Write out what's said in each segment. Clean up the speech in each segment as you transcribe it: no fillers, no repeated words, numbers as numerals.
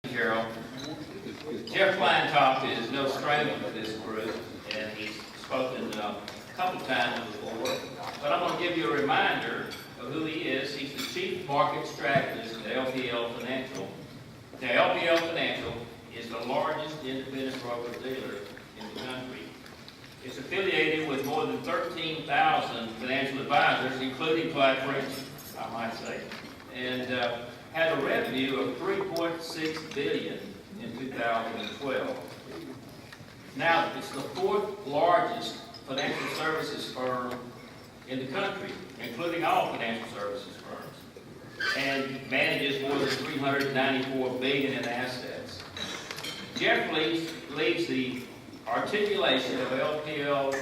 Carol. Jeff Kleintop is no stranger to this group, and he's spoken a couple times before. But I'm going to give you a reminder of who he is. He's the Chief Marketing Strategist at LPL Financial. Now, LPL Financial is the largest independent broker-dealer in the country. It's affiliated with more than 13,000 financial advisors, including Clyde French, I might say, and had a revenue of $3.6 billion in 2012. Now, it's the fourth largest financial services firm in the country, including all financial services firms, and manages more than $394 billion in assets. Jeff leads the articulation of LPL's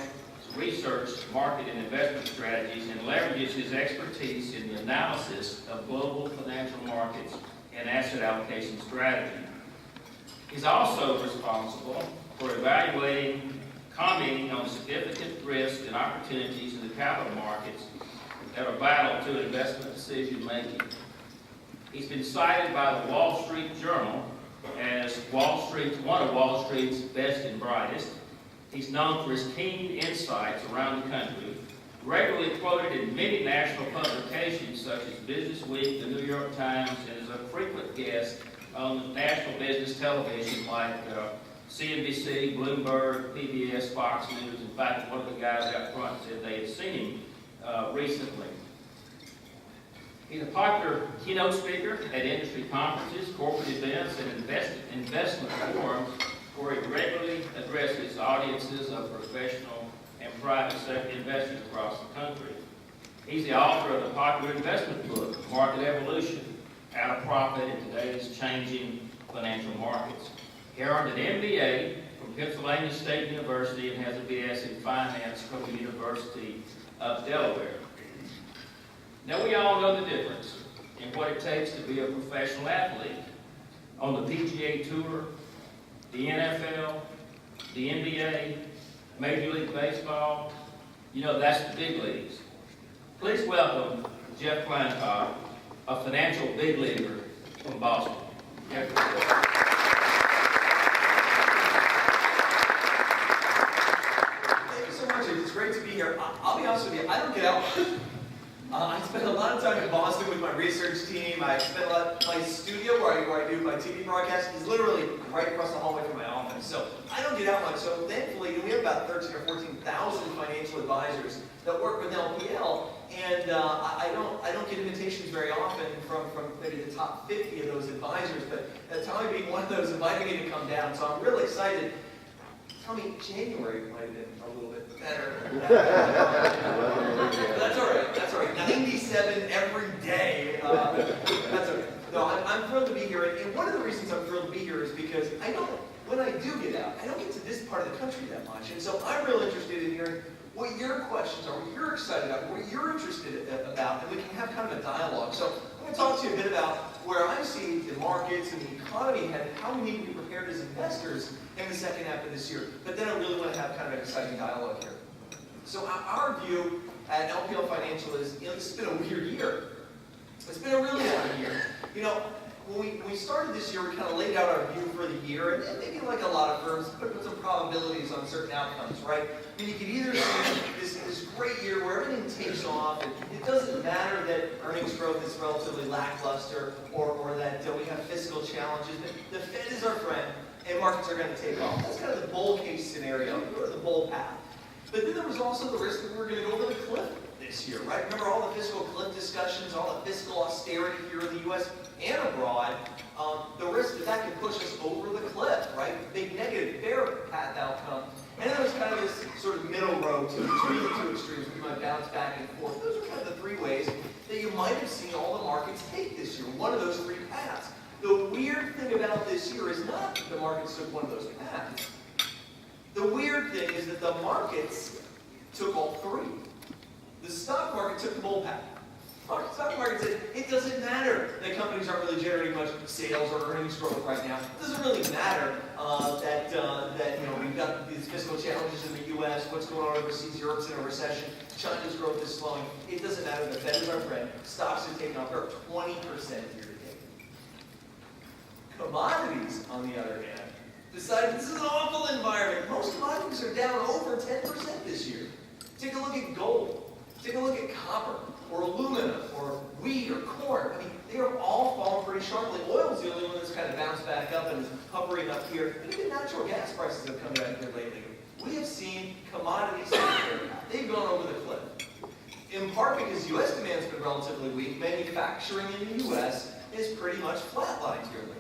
research, market, and investment strategies and leverages his expertise in the analysis of global financial markets and asset allocation strategy. He's also responsible for evaluating, commenting on significant risks and opportunities in the capital markets that are vital to investment decision making. He's been cited by the Wall Street Journal as one of Wall Street's best and brightest. He's known for his keen insights around the country, regularly quoted in many national publications such as Business Week, the New York Times, and is a frequent guest on national business television like CNBC, Bloomberg, PBS, Fox News. In fact, one of the guys out front said they had seen him recently. He's a popular keynote speaker at industry conferences, corporate events, and investment forums where he regularly addresses audiences of professional and private sector investors across the country. He's the author of the popular investment book, Market Evolution, How to Profit in Today's Changing Financial Markets. He earned an MBA from Pennsylvania State University and has a BS in Finance from the University of Delaware. Now, we all know the difference in what it takes to be a professional athlete on the PGA Tour, the NFL, the NBA, Major League Baseball. You know, that's the big leagues. Please welcome Jeff Kleintop, a financial big leaguer from Boston. Jeff. Thank you so much. It's great to be here. I'll be honest with you, I don't get out. I spend a lot of time in Boston with my research team. I spend a lot, my studio where I do my TV broadcast is literally right across the hallway from my office. So I don't get out much. So thankfully, we have about 13,000 or 14,000 financial advisors that work with LPL. And I don't get invitations very often from maybe the top 50 of those advisors. But Tommy being one of those invited me to come down. So I'm really excited. Tommy, January might have been a little bit better. That's all right. That's all right. 97 every day. That's okay. No, I'm thrilled to be here. And one of the reasons I'm thrilled to be here is because when I do get out, I don't get to this part of the country that much. And so I'm really interested in hearing what your questions are, what you're excited about, what you're interested about, and we can have kind of a dialogue. So I'm going to talk to you a bit about where I see the markets and the economy and how we need to be prepared as investors in the second half of this year. But then I really want to have kind of an exciting dialogue here. So our view at LPL Financial is, this has been a weird year. It's been a really weird year. When we started this year, we kind of laid out our view for the year, and maybe like a lot of firms, put some probabilities on certain outcomes, right? I mean, you could either see this great year where everything takes off, and it doesn't matter that earnings growth is relatively lackluster, or that we have fiscal challenges, but the Fed is our friend, and markets are going to take off. That's kind of the bull case scenario, or the bull path. But then there was also the risk that we were going to go over the cliff this year, right? Remember all the fiscal cliff discussions, all the fiscal austerity here in the U.S. and abroad, the risk that could push us over the cliff, right? Big negative, bear path outcome. And then there was kind of this sort of middle road between the two extremes. We might bounce back and forth. Those are kind of the three ways that you might have seen all the markets take this year, one of those three paths. The weird thing about this year is not that the markets took one of those paths. The weird thing is that the markets took all three. The stock market took the bull path. The stock market said, it doesn't matter that companies aren't really generating much sales or earnings growth right now. It doesn't really matter that we've got these fiscal challenges in the U.S., what's going on overseas, Europe's in a recession, China's growth is slowing. It doesn't matter. The Fed is our friend. Stocks are taking off. They're 20% year to date. Commodities, on the other hand, decided this is an awful environment. Most commodities are down over 10% this year. Take a look at gold. Take a look at copper, or aluminum, or wheat, or corn. I mean, they are all falling pretty sharply. Oil's the only one that's kind of bounced back up and is hovering up here. And even natural gas prices have come down here lately. We have seen commodities they've gone over the cliff. In part because U.S. demand's been relatively weak, manufacturing in the U.S. is pretty much flatlined here lately.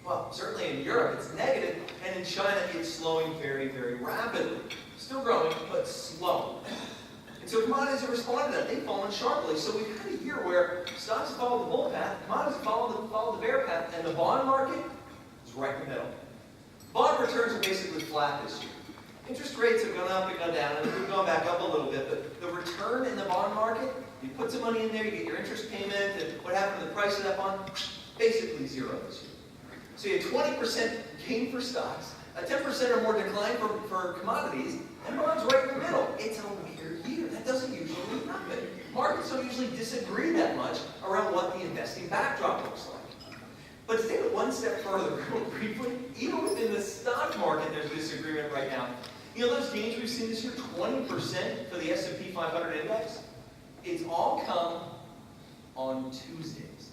Well, certainly in Europe it's negative, and in China it's slowing very, very rapidly. Still growing, but slow. And so commodities have responded to that. They've fallen sharply. So we've had a year where stocks have followed the bull path, commodities have followed the bear path, and the bond market is right in the middle. Bond returns are basically flat this year. Interest rates have gone up and gone down, and we've gone back up a little bit, but the return in the bond market, you put some money in there, you get your interest payment, and what happened to the price of that bond? Basically zero this year. So you had 20% gain for stocks, a 10% or more decline for commodities, and bonds right in the middle. It's a weird year. That doesn't usually happen. Markets don't usually disagree that much around what the investing backdrop looks like. But to take it one step further, real briefly, even within the stock market, there's disagreement right now. You know those gains we've seen this year, 20% for the S&P 500 index? It's all come on Tuesdays.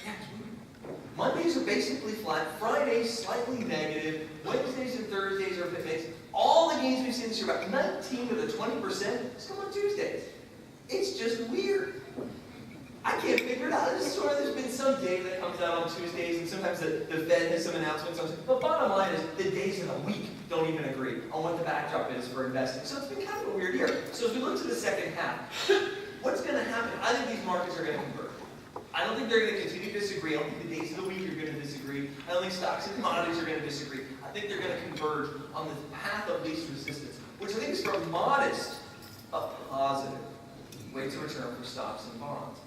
Yeah, it's weird. Mondays are basically flat, Fridays slightly negative, Wednesdays and Thursdays are a bit mixed. All the gains we've seen this year, about 19 of the 20%, has come on Tuesdays. It's just weird. I can't figure it out. There's been some data that comes out on Tuesdays, and sometimes the Fed has some announcements. But bottom line is, the days of the week don't even agree on what the backdrop is for investing. So it's been kind of a weird year. So as we look to the second half, what's going to happen? I think these markets are going to converge. I don't think they're going to continue to disagree. I don't think the days of the week are going to disagree. I don't think stocks and commodities are going to disagree. I think they're going to converge on the path of least resistance, which I think is from modest up positive rates of return for stocks and bonds.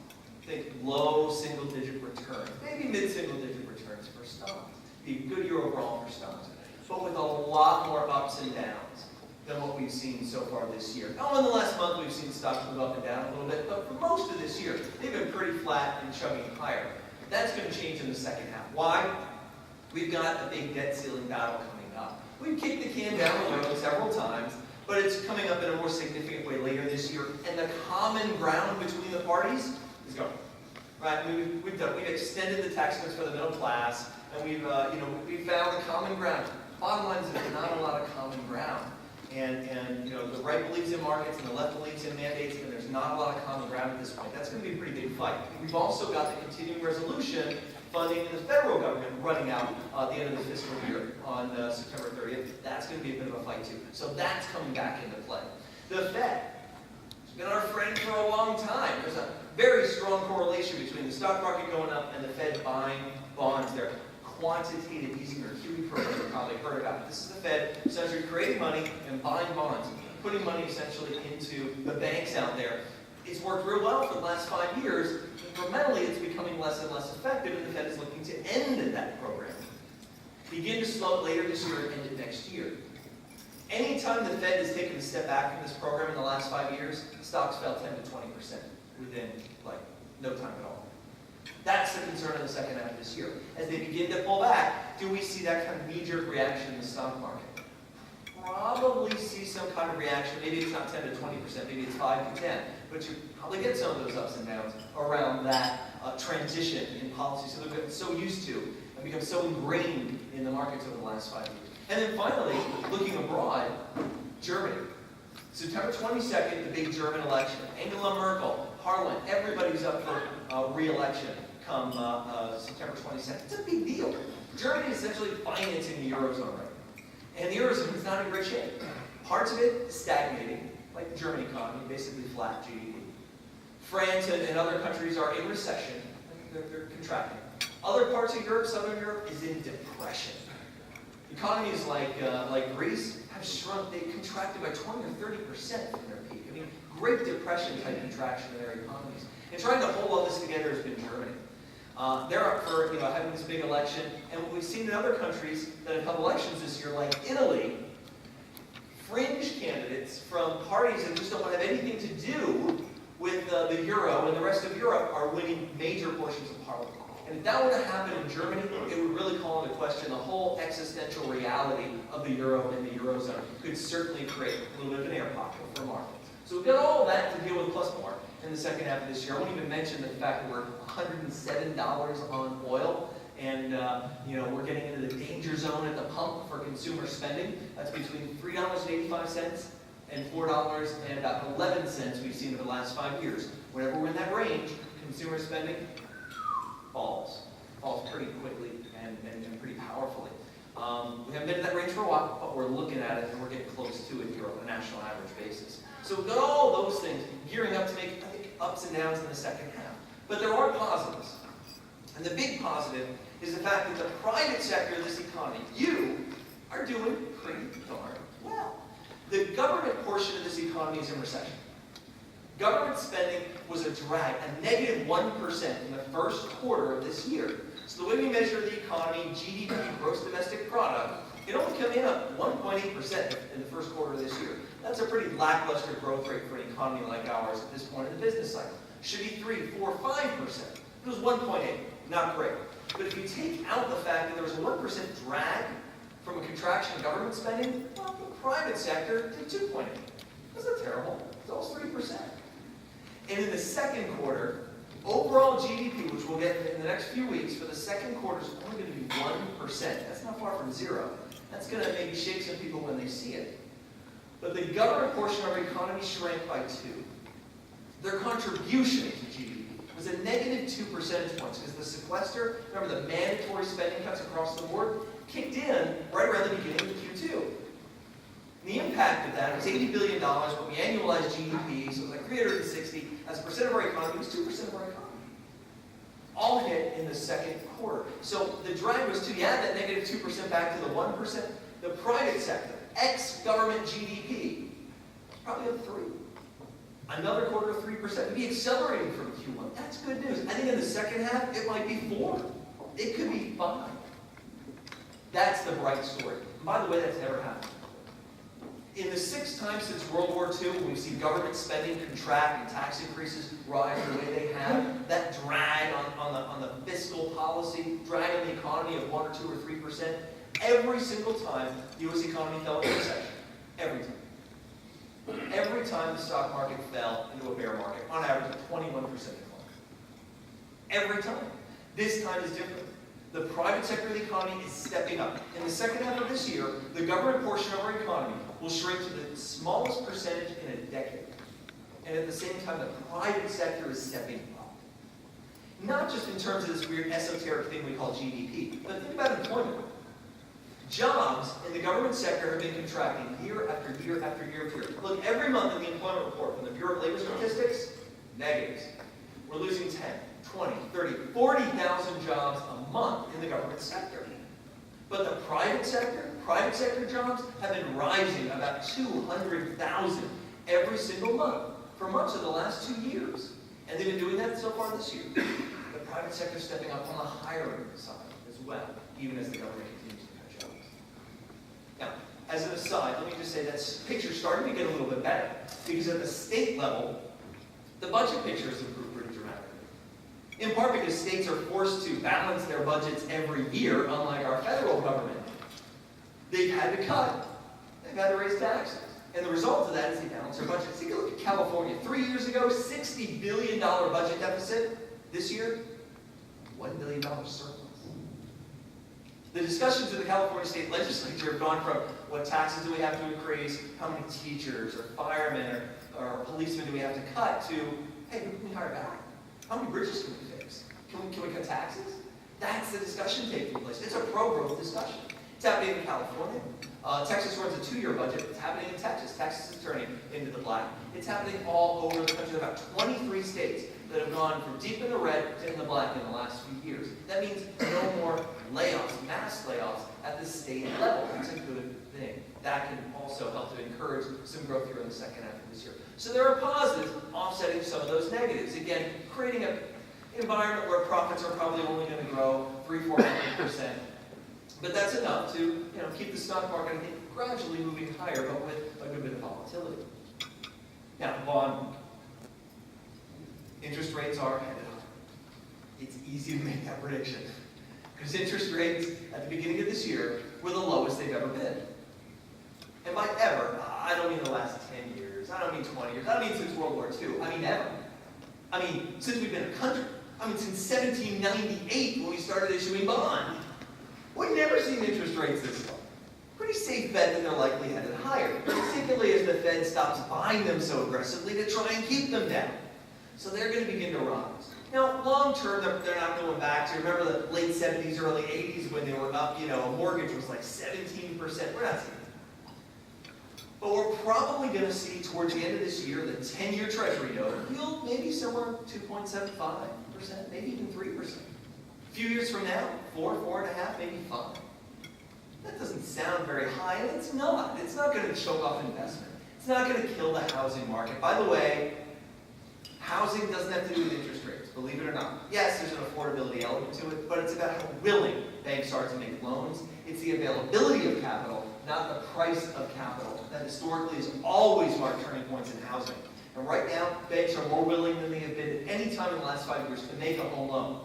Think low single-digit returns, maybe mid-single-digit returns for stocks. Be a good year overall for stocks, but with a lot more ups and downs than what we've seen so far this year. Now, in the last month, we've seen stocks move up and down a little bit, but for most of this year, they've been pretty flat and chugging higher. That's going to change in the second half. Why? We've got a big debt ceiling battle coming up. We've kicked the can down the road several times, but it's coming up in a more significant way later this year, and the common ground between the parties is gone. Right? We've extended the tax cuts for the middle class, and we've found the common ground. Bottom line is there's not a lot of common ground. And the right believes in markets and the left believes in mandates, and there's not a lot of common ground at this point. That's going to be a pretty big fight. We've also got the continuing resolution funding in the federal government running out at the end of the fiscal year on September 30th. That's going to be a bit of a fight too. So that's coming back into play. The Fed has been our friend for a long time. There's a very strong correlation between the stock market going up and the Fed buying bonds. Their quantitative easing, or QE program, you've probably heard about. This is the Fed essentially creating money and buying bonds, putting money essentially into the banks out there. It's worked real well for the last 5 years. Incrementally, it's becoming less and less effective, and the Fed is looking to end that program. Begin to slow it later this year and end it next year. Anytime the Fed has taken a step back from this program in the last 5 years, stocks fell 10 to 20% within no time at all. That's the concern in the second half of this year. As they begin to pull back, do we see that kind of knee-jerk reaction in the stock market? Probably see some kind of reaction. Maybe it's not 10 to 20%, maybe it's 5 to 10, but you probably get some of those ups and downs around that transition in policy. So they've gotten so used to and become so ingrained in the markets over the last 5 years. And then finally, looking abroad, Germany. September 22nd, the big German election. Angela Merkel, Parliament, everybody's up for re-election come September 22nd. It's a big deal. Germany is essentially financing the Eurozone right now. And the Eurozone is not in great shape. Parts of it stagnating, like the German economy, basically flat GDP. France and other countries are in recession. They're contracting. Other parts of Europe, Southern Europe, is in depression. Economies like Greece have shrunk. They contracted by 20 or 30% from their peak. I mean, Great Depression type contraction in their economies. And trying to hold all this together has been Germany. They're up for having this big election, and what we've seen in other countries that have held elections this year, like Italy, fringe candidates from parties that just don't want to have anything to do with the euro and the rest of Europe are winning major portions of parliament. And if that were to happen in Germany, it would really call into question the whole existential reality of the euro and the eurozone. It could certainly create a little bit of an air pocket for markets. So we've got all that to deal with plus more in the second half of this year. I won't even mention the fact that we're $107 on oil. And we're getting into the danger zone at the pump for consumer spending. That's between $3.85 and $4.11 we've seen over the last 5 years. Whenever we're in that range, consumer spending falls pretty quickly and pretty powerfully. We haven't been in that range for a while, but we're looking at it and we're getting close to it here on a national average basis. So we've got all those things gearing up to make, I think, ups and downs in the second half. But there are positives. And the big positive is the fact that the private sector of this economy, you, are doing pretty darn well. The government portion of this economy is in recession. Government spending was a drag, a negative 1% in the first quarter of this year. So the way we measure the economy, GDP, gross domestic product, it only came in at 1.8% in the first quarter of this year. That's a pretty lackluster growth rate for an economy like ours at this point in the business cycle. Should be 3, 4, 5%. It was 1.8, not great. But if you take out the fact that there was a 1% drag from a contraction in government spending, well, the private sector did 2.8. That's not terrible. It's almost 3%. And in the second quarter, overall GDP, which we'll get in the next few weeks, for the second quarter is only going to be 1%. That's not far from zero. That's going to maybe shake some people when they see it. But the government portion of our economy shrank by 2. Their contribution to GDP was a negative 2 percentage points because the sequester, remember the mandatory spending cuts across the board, kicked in right around the beginning of Q2. And the impact of that was $80 billion, but we annualized GDP, so it was like 360 as a percent of our economy, it was 2% of our economy. All hit in the second quarter. So the drag was 2. You add that negative 2% back to the 1%, the private sector, ex-government GDP, was probably up 3. Another quarter of 3%. It'd be accelerating from Q1. That's good news. I think in the second half, it might be 4. It could be 5. That's the bright story. And by the way, that's never happened. In the 6 times since World War II, when we've seen government spending contract and tax increases rise the way they have, that drag on the fiscal policy, drag on the economy of 1 or 2 or 3%, every single time the U.S. economy fell into recession. Every time. Every time the stock market fell into a bear market, on average, a 21% decline. Every time. This time is different. The private sector of the economy is stepping up. In the second half of this year, the government portion of our economy will shrink to the smallest percentage in a decade. And at the same time, the private sector is stepping up. Not just in terms of this weird esoteric thing we call GDP, but think about employment. Jobs in the government sector have been contracting year after year after year after year. Look, every month in the employment report from the Bureau of Labor Statistics, negatives. We're losing 10, 20, 30, 40,000 jobs a month in the government sector. But the private sector jobs have been rising about 200,000 every single month for much of the last 2 years. And they've been doing that so far this year. The private sector is stepping up on the hiring side as well, even as the government continues to cut jobs. Now, as an aside, let me just say that picture's starting to get a little bit better, because at the state level, the budget picture has improved pretty dramatically. In part because states are forced to balance their budgets every year, unlike our federal government. They've had to cut. They've had to raise taxes. And the result of that is they balance their budgets. Take a look at California. 3 years ago, $60 billion budget deficit. This year, $1 billion surplus. The discussions in the California state legislature have gone from what taxes do we have to increase, how many teachers or firemen or policemen do we have to cut, to, hey, who can we hire back? How many bridges can we fix? Can we cut taxes? That's the discussion taking place. It's a pro-growth discussion. It's happening in California. Texas runs a 2-year budget. It's happening in Texas. Texas is turning into the black. It's happening all over the country. There are about 23 states that have gone from deep in the red to in the black in the last few years. That means no more layoffs, mass layoffs at the state level. That's a good thing. That can also help to encourage some growth here in the second half of this year. So there are positives offsetting some of those negatives. Again, creating an environment where profits are probably only going to grow 3-4%. But that's enough to keep the stock market, I think, gradually moving higher, but with a good bit of volatility. Now, bond interest rates are headed up. It's easy to make that prediction. Because interest rates at the beginning of this year were the lowest they've ever been. And by ever, I don't mean the last 10 years, I don't mean 20 years, I don't mean since World War II, I mean ever. I mean, since we've been a country. I mean, since 1798 when we started issuing bonds. We've never seen interest rates this low. Pretty safe bet that they're likely headed higher, particularly as the Fed stops buying them so aggressively to try and keep them down. So they're going to begin to rise. Now, long term, they're not going back to, remember the late 70s, early 80s when they were up, a mortgage was like 17%. We're not seeing that. But we're probably going to see towards the end of this year the 10-year Treasury note yield maybe somewhere 2.75%, maybe even 3%. A few years from now, 4.5%, maybe 5%. That doesn't sound very high, and it's not. It's not going to choke off investment. It's not going to kill the housing market. By the way, housing doesn't have to do with interest rates, believe it or not. Yes, there's an affordability element to it, but it's about how willing banks are to make loans. It's the availability of capital, not the price of capital, that historically has always marked turning points in housing. And right now, banks are more willing than they have been at any time in the last 5 years to make a home loan.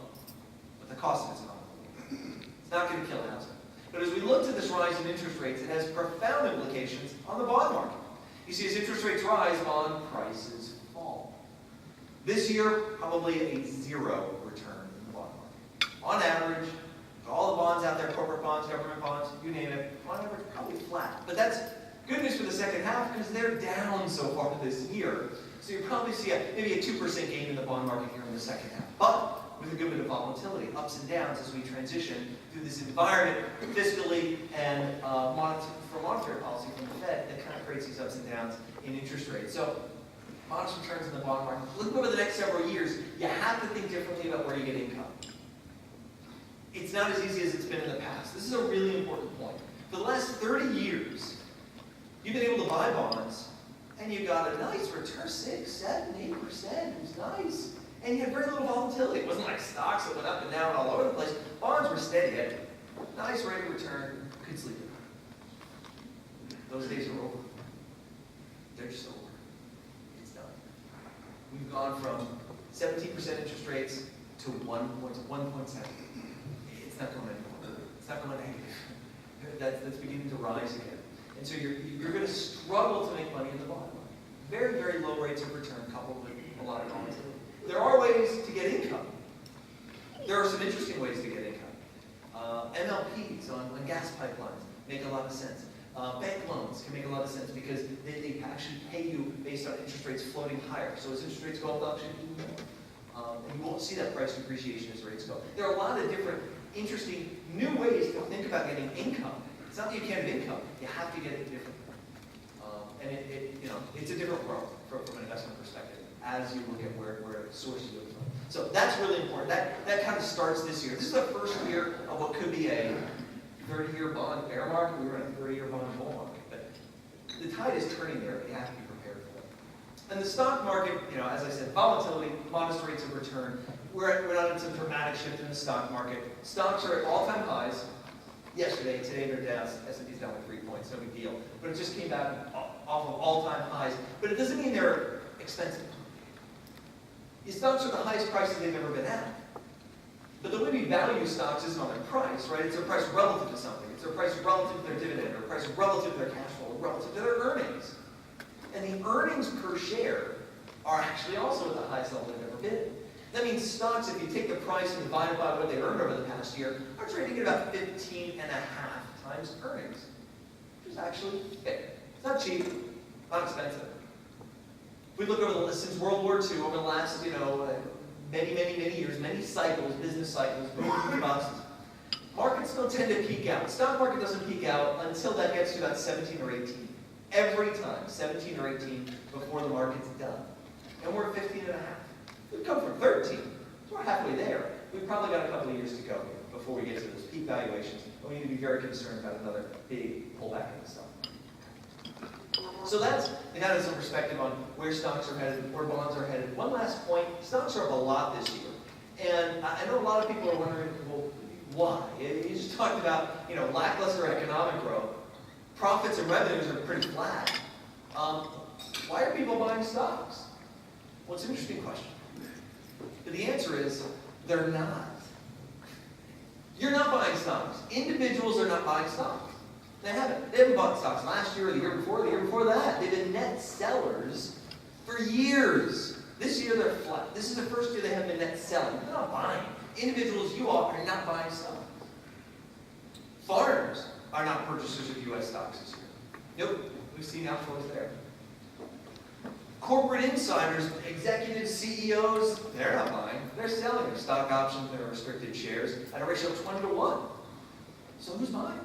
But the cost of it's not. It's not going to kill housing. But as we look to this rise in interest rates, it has profound implications on the bond market. You see, as interest rates rise, bond prices fall. This year, probably a 0 return in the bond market. On average, all the bonds out there, corporate bonds, government bonds, you name it, on average, probably flat. But that's good news for the second half because they're down so far this year. So you probably see maybe a 2% gain in the bond market here in the second half. But with a good bit of volatility, ups and downs as we transition through this environment fiscally and for monetary policy from the Fed that kind of creates these ups and downs in interest rates. So modest returns in the bond market. Looking over the next several years, you have to think differently about where you get income. It's not as easy as it's been in the past. This is a really important point. For the last 30 years, you've been able to buy bonds, and you got a nice return, 6, 7, 8%. It was nice. And you had very little volatility. It wasn't like stocks that went up and down all over the place. Bonds were steady. Had nice rate of return. Could sleep. Those days are over. They're just over. It's done. We've gone from 17% interest rates to 1.7. It's not going anymore. It's not going negative. That's beginning to rise again. And so you're going to struggle to make money in the bond market. Very, very low rates of return coupled with a lot of volatility. There are ways to get income. There are some interesting ways to get income. MLPs on gas pipelines make a lot of sense. Bank loans can make a lot of sense because they actually pay you based on interest rates floating higher. So as interest rates go up, they'll actually do more. And you won't see that price depreciation as rates go. There are a lot of different interesting new ways to think about getting income. It's not that you can't have income. You have to get it differently. And it's a different world from an investment perspective as you look at where sources of income. So that's really important. That kind of starts this year. This is the first year of what could be a 30-year bond bear market. We were in a 30-year bond bull market. But the tide is turning there, but you have to be prepared for it. And the stock market, as I said, volatility, modest rates of return. We're not in some dramatic shift in the stock market. Stocks are at all-time highs. Yesterday, today they're down. S&P's down by 3 points, no big deal. But it just came back off of all-time highs. But it doesn't mean they're expensive. The stocks are the highest prices they've ever been at. But the way we value stocks isn't on their price, right? It's their price relative to something. It's their price relative to their dividend, or price relative to their cash flow, or relative to their earnings. And the earnings per share are actually also at the highest level they've ever been. That means stocks, if you take the price and divide it by what they earned over the past year, are trading at about 15.5 times earnings, which is actually fair. It's not cheap, not expensive. If we look over since World War II, over the last, many years, many cycles, business cycles, boom and bust, markets don't tend to peak out. The stock market doesn't peak out until that gets to about 17 or 18. Every time, 17 or 18 before the market's done. And we're at 15.5. We've come from 13, so we're halfway there. We've probably got a couple of years to go before we get to those peak valuations. And we need to be very concerned about another big pullback in the stock. So that's kind of some perspective on where stocks are headed, where bonds are headed. One last point, stocks are up a lot this year. And I know a lot of people are wondering, well, why? You just talked about, lackluster economic growth. Profits and revenues are pretty flat. Why are people buying stocks? Well, it's an interesting question. But the answer is, They're not. You're not buying stocks. Individuals are not buying stocks. They haven't. They haven't bought stocks last year or the year before that. They've been net sellers for years. This year they're flat. This is the first year they have been net selling. They're not buying. Individuals, you all are not buying stocks. Foreigners are not purchasers of U.S. stocks this year. Nope. We've seen outflows there. Corporate insiders, executives, CEOs, they're not buying. They're selling their stock options, their restricted shares at a ratio of 20 to 1. So who's buying?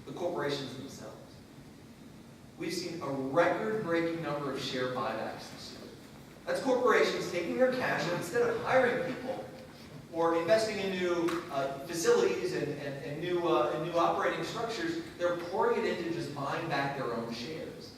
The corporations themselves. We've seen a record-breaking number of share buybacks this year. That's corporations taking their cash and instead of hiring people or investing in new facilities and new operating structures, they're pouring it into just buying back their own shares.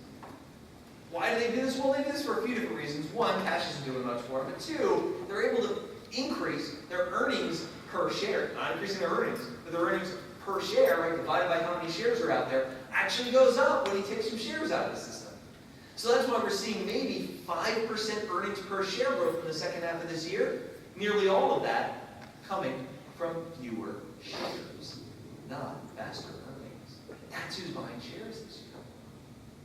Why do they do this? Well, they do this for a few different reasons. One, cash isn't doing much for them. But two, they're able to increase their earnings per share. Not increasing their earnings, but their earnings per share, right, divided by how many shares are out there, actually goes up when he takes some shares out of the system. So that's why we're seeing maybe 5% earnings per share growth in the second half of this year. Nearly all of that coming from fewer shares, not faster earnings. That's who's buying shares this year.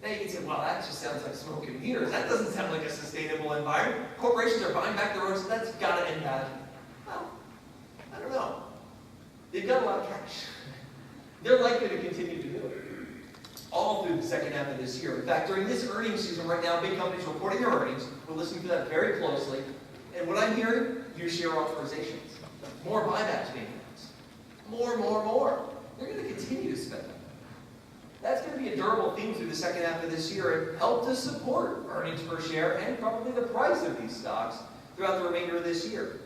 Now you can say, well, that just sounds like smoke and mirrors. That doesn't sound like a sustainable environment. Corporations are buying back their own, so that's got to end bad. Well, I don't know. They've got a lot of cash. They're likely to continue to do it all through the second half of this year. In fact, during this earnings season right now, big companies reporting their earnings. We're listening to that very closely. And what I'm hearing, new share authorizations. More buybacks being announced. More. They're going to continue to spend. That's going to be a durable theme through the second half of this year and help to support earnings per share and probably the price of these stocks throughout the remainder of this year.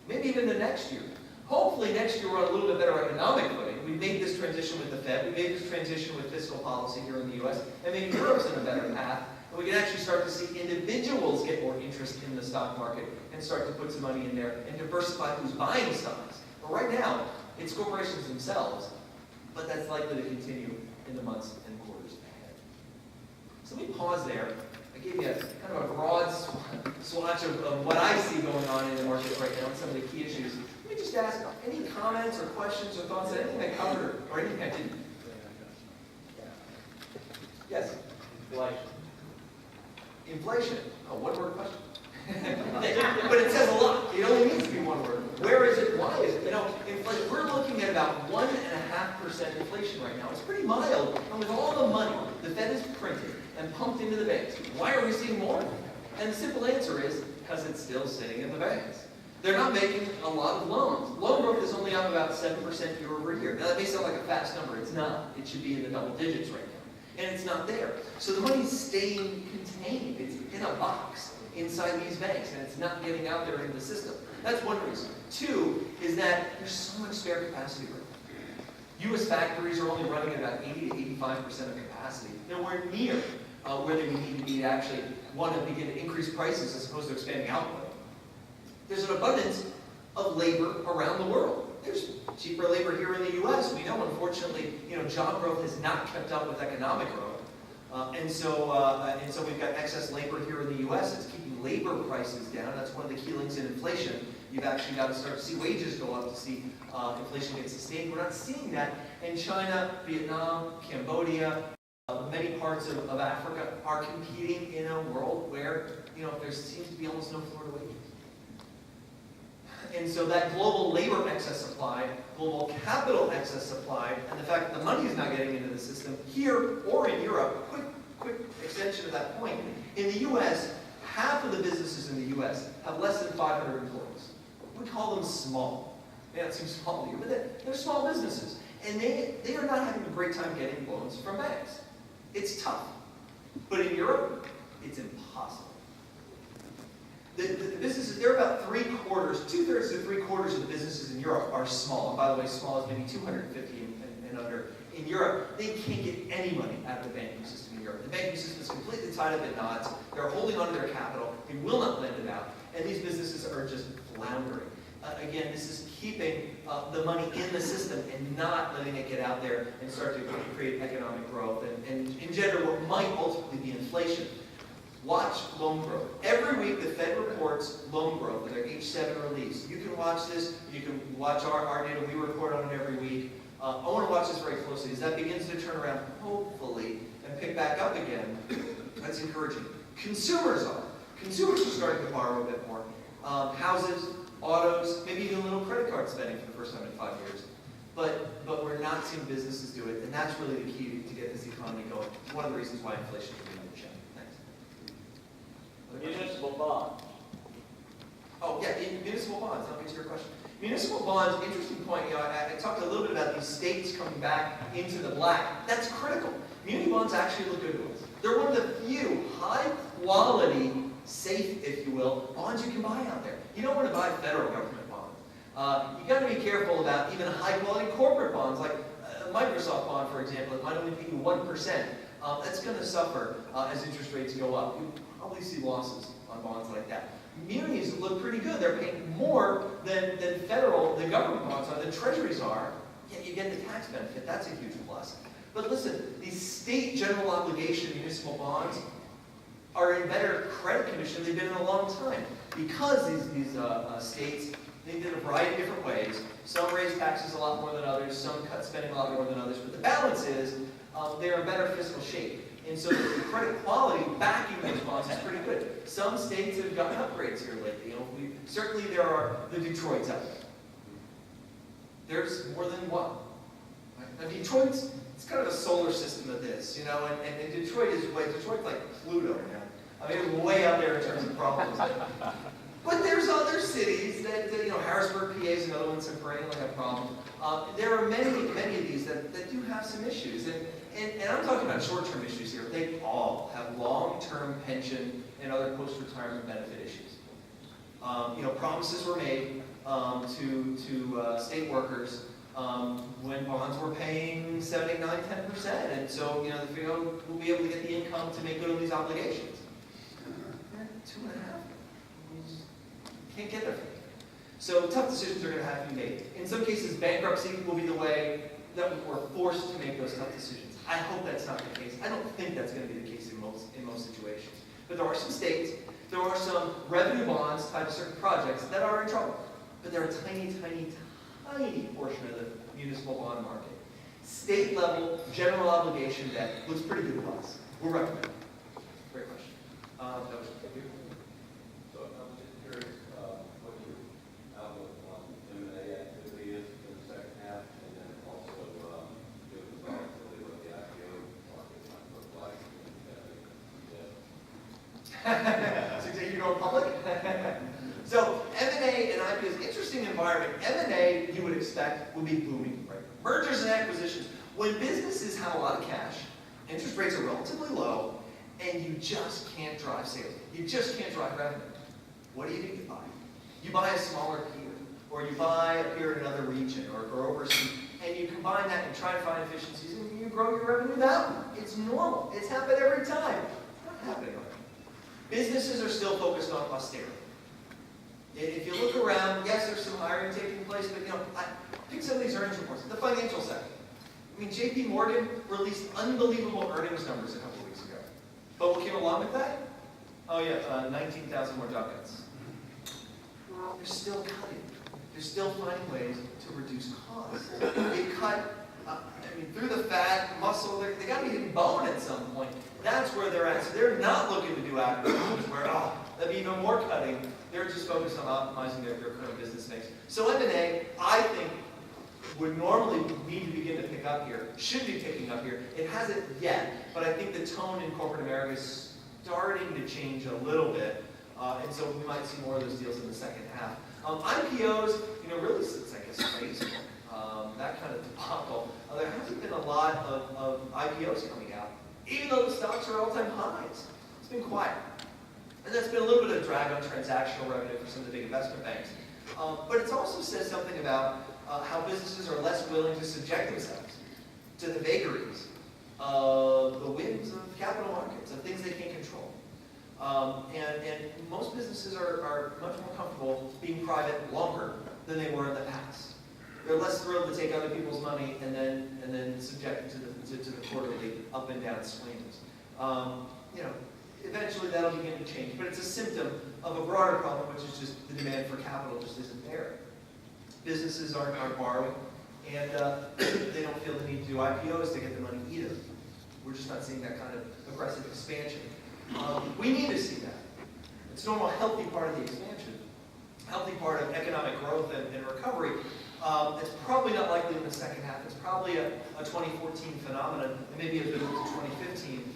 Maybe even the next year. Hopefully next year we're on a little bit better economic footing. We made this transition with the Fed. We made this transition with fiscal policy here in the U.S. And maybe Europe's in a better path. And we can actually start to see individuals get more interest in the stock market and start to put some money in there and diversify who's buying stocks. But right now, it's corporations themselves. But that's likely to continue in the months and quarters ahead. So let me pause there. I gave you kind of a broad swatch of what I see going on in the market right now and some of the key issues. Let me just ask any comments or questions or thoughts on anything I covered or anything I didn't. Yes? Inflation. Oh, one-word question. But it says a lot. It only needs to be one word. Where is it? Why is it? Inflation. We're looking at about 1.5% inflation right now. It's pretty mild. And with all the money the Fed has printed and pumped into the banks, why are we seeing more? And the simple answer is because it's still sitting in the banks. They're not making a lot of loans. Loan growth is only up about 7% year over year. Now that may sound like a fast number. It's not. It should be in the double digits right now. And it's not there. So the money's staying contained. It's in a box inside these banks, and it's not getting out there into the system. That's one reason. Two is that there's so much spare capacity right now. U.S. factories are only running at about 80 to 85% of capacity. Nowhere near where they need to be to actually want to begin to increase prices as opposed to expanding output. There's an abundance of labor around the world. There's cheaper labor here in the U.S. We know, unfortunately, job growth has not kept up with economic growth. And so we've got excess labor here in the U.S. It's keeping labor prices down. That's one of the key links in inflation. You've actually got to start to see wages go up to see inflation get sustained. We're not seeing that in China, Vietnam, Cambodia. Many parts of Africa are competing in a world where there seems to be almost no floor to wages. And so that global labor excess supply, global capital excess supply, and the fact that the money is not getting into the system here or in Europe, quick extension of that point. In the U.S., half of the businesses in the U.S. have less than 500 employees. We call them small. May not seem small to you, but they're small businesses. And they are not having a great time getting loans from banks. It's tough. But in Europe, it's impossible. The businesses, they're about 2/3 to 3/4 of the businesses in Europe are small. And by the way, small is maybe 250 and under. In Europe, they can't get any money out of the banking system in Europe. The banking system is completely tied up in knots. They're holding onto their capital. They will not lend it out. And these businesses are just floundering. Again, this is keeping the money in the system and not letting it get out there and start to create economic growth and engender what might ultimately be inflation. watch loan growth. Every week the Fed reports loan growth in their H7 release. You can watch this, you can watch our data, we report on it every week. I want to watch this very closely. As that begins to turn around, hopefully, and pick back up again, that's encouraging. Consumers are starting to borrow a bit more. Houses, autos, maybe even a little credit card spending for the first time in 5 years. But we're not seeing businesses do it, and that's really the key to get this economy going. It's one of the reasons why inflation is being under check. Thanks. Municipal bonds. Oh, yeah, municipal bonds. I'll get to your question. Municipal bonds, interesting point. I talked a little bit about these states coming back into the black. That's critical. Muni bonds actually look good to us. They're one of the few high-quality, safe, if you will, bonds you can buy out there. You don't want to buy federal government bonds. You got to be careful about even high-quality corporate bonds, like a Microsoft bond, for example. It might only pay you 1%. That's going to suffer as interest rates go up. You probably see losses on bonds like that. Munis look pretty good. They're paying more than the government bonds are, than treasuries are. Yet you get the tax benefit. That's a huge plus. But listen, these state general obligation municipal bonds are in better credit condition than they've been in a long time. Because these states, they did a variety of different ways. Some raise taxes a lot more than others, some cut spending a lot more than others. But the balance is they're in better fiscal shape. And so the credit quality backing those bonds is pretty good. Some states have gotten upgrades here lately. Certainly there are the Detroits out there. There's more than one. Right? Now Detroit's, it's kind of a solar system of this, and Detroit's like Pluto, I mean, it's way out there in terms of problems. But there's other cities that Harrisburg, PA is another one that perennially have problems. There are many of these that do have some issues. And I'm talking about short-term issues here. They all have long-term pension and other post-retirement benefit issues. Promises were made to state workers when bonds were paying 7, 8, 9, 10%. And so, they figure we'll be able to get the income to make good on these obligations. 2.5. You just can't get there. So tough decisions are going to have to be made. In some cases, bankruptcy will be the way that we're forced to make those tough decisions. I hope that's not the case. I don't think that's going to be the case in most situations. But there are some states, there are some revenue bonds tied to certain projects that are in trouble. But they're a tiny, tiny, tiny portion of the municipal bond market. State level, general obligation debt looks pretty good to us. We'll recommend it. Great question. That was thank you. So I'm just curious what your outlook on M&A activity is in the second half, and then also given the volatility what the IPO market might look like. So you're going public? So M&A and IPOs, interesting environment. M&A, you would expect, would be booming, right? Mergers and acquisitions. When businesses have a lot of cash, interest rates are relatively low, and you just can't drive sales. You just can't drive revenue. What do? You buy? You buy a smaller pier, or you buy a pier in another region, or overseas, and you combine that and try to find efficiencies, and you grow your revenue that way. It's normal. It's happened every time. It's not happening right now. Businesses are still focused on austerity. If you look around, yes, there's some hiring taking place, but pick some of these earnings reports. The financial sector. I mean, J.P. Morgan released unbelievable earnings numbers a couple weeks ago. But what came along with that? Oh yeah, 19,000 more job cuts. They're still cutting. They're still finding ways to reduce costs. They cut, through the fat, muscle, they got to be hitting bone at some point. That's where they're at. So they're not looking to do acquisitions where, that'd be even more cutting. They're just focused on optimizing their current business mix. So M&A, I think, would normally need to begin to pick up here, should be picking up here. It hasn't yet, but I think the tone in corporate America is starting to change a little bit, and so we might see more of those deals in the second half. IPOs, really since, I guess, Facebook, that kind of debacle, there hasn't been a lot of IPOs coming out, even though the stocks are all-time highs. It's been quiet. And that's been a little bit of a drag on transactional revenue for some of the big investment banks. But it also says something about how businesses are less willing to subject themselves to the vagaries of the whims of capital markets, of things they can't control. And most businesses are much more comfortable being private longer than they were in the past. They're less thrilled to take other people's money and then subject it to the quarterly up and down swings. eventually that'll begin to change. But it's a symptom of a broader problem, which is just the demand for capital just isn't there. Businesses aren't borrowing, and they don't feel the need to do IPOs to get the money either. We're just not seeing that kind of aggressive expansion. We need to see that. It's a normal, healthy part of the expansion, healthy part of economic growth and recovery. It's probably not likely in the second half. It's probably a 2014 phenomenon, and maybe a bit into 2015.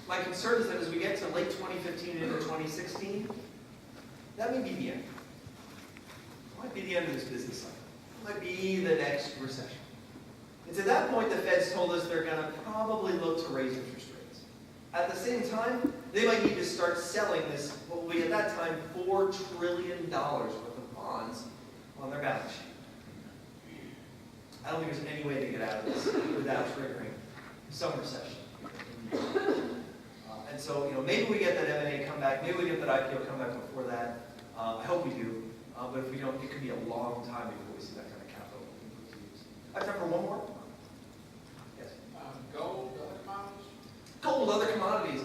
My concern is that as we get to late 2015 into 2016, that may be the end. It might be the end of this business cycle. It might be the next recession. And to that point, the Fed's told us they're going to probably look to raise interest rates. At the same time, they might need to start selling this, what will be at that time, $4 trillion worth of bonds on their balance sheet. I don't think there's any way to get out of this without triggering some recession. And so, maybe we get that M&A come back, maybe we get that IPO come back before that. I hope we do, but if we don't, it could be a long time before we see that kind of capital use. I have time for one more. Yes. Gold, other commodities? Gold, other commodities.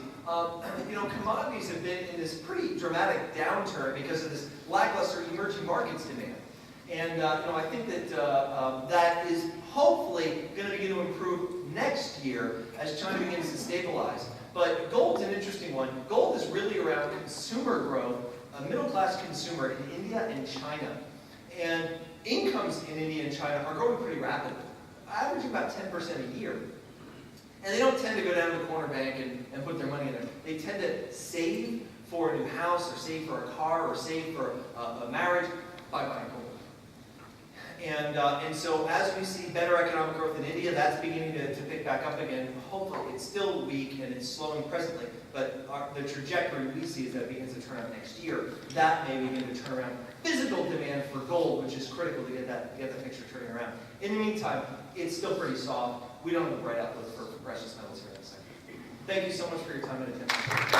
Commodities have been in this pretty dramatic downturn because of this lackluster emerging markets demand. And I think that that is hopefully going to begin to improve next year as China begins to stabilize. But gold's an interesting one. Gold is really around consumer growth, a middle-class consumer in India and China. And incomes in India and China are growing pretty rapidly, averaging about 10% a year. And they don't tend to go down to the corner bank and put their money in there. They tend to save for a new house, or save for a car, or save for a marriage by buying gold. And so as we see better economic growth in India, that's beginning to pick back up again. Hopefully, it's still weak and it's slowing presently, but the trajectory we see is that it begins to turn around next year. That may begin to turn around physical demand for gold, which is critical to get that picture turning around. In the meantime, it's still pretty soft. We don't have a bright outlook for precious metals here in a second. Thank you so much for your time and attention.